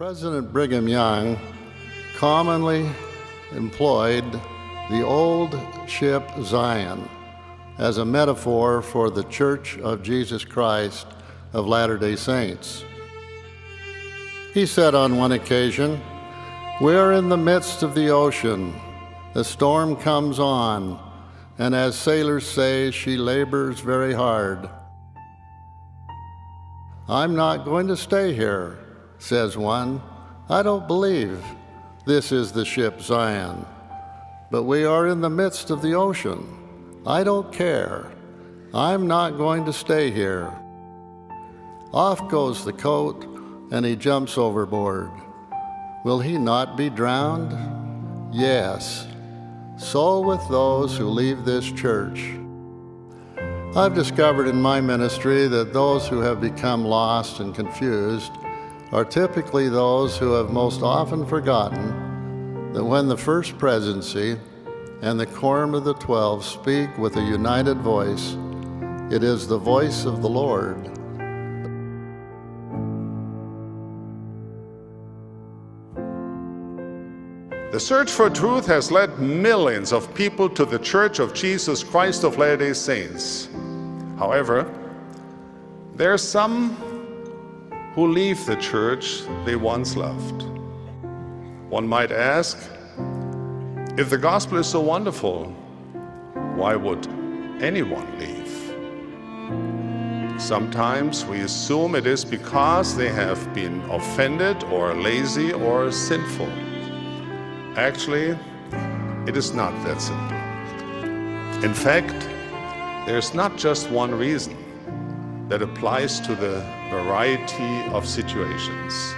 President Brigham Young commonly employed the old ship Zion as a metaphor for the Church of Jesus Christ of Latter-day Saints. He said on one occasion, "We are in the midst of the ocean. The storm comes on, and as sailors say, she labors very hard. I'm not going to stay here," says one. "I don't believe this is the ship Zion, but we are in the midst of the ocean. I don't care. I'm not going to stay here." Off goes the coat, and he jumps overboard. Will he not be drowned? Yes. So with those who leave this church. I've discovered in my ministry that those who have become lost and confused are typically those who have most often forgotten that when the First Presidency and the Quorum of the 12 speak with a united voice, it is the voice of the Lord. The search for truth has led millions of people to the Church of Jesus Christ of Latter-day Saints. However, there are some who leave the church they once loved. One might ask, if the gospel is so wonderful, why would anyone leave? Sometimes we assume it is because they have been offended or lazy or sinful. Actually, it is not that simple. In fact, there's not just one reason that applies to the variety of situations.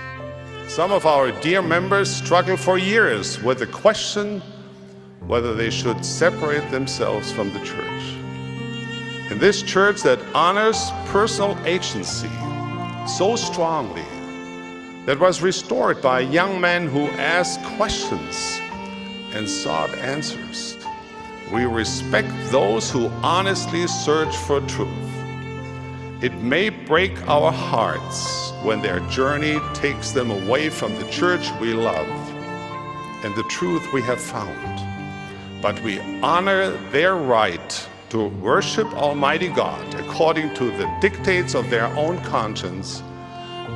Some of our dear members struggle for years with the question whether they should separate themselves from the church. In this church that honors personal agency so strongly, that was restored by a young man who asked questions and sought answers. We respect those who honestly search for truth. It may break our hearts when their journey takes them away from the church we love and the truth we have found. But we honor their right to worship Almighty God according to the dictates of their own conscience,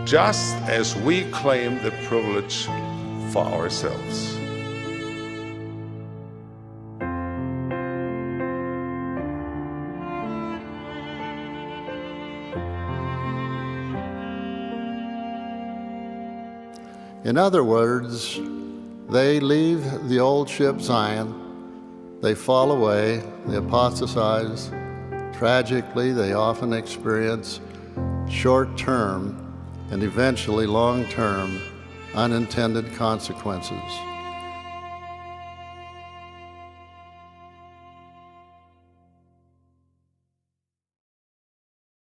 just as we claim the privilege for ourselves. In other words, they leave the old ship Zion, they fall away, they apostatize. Tragically, they often experience short-term and eventually long-term unintended consequences.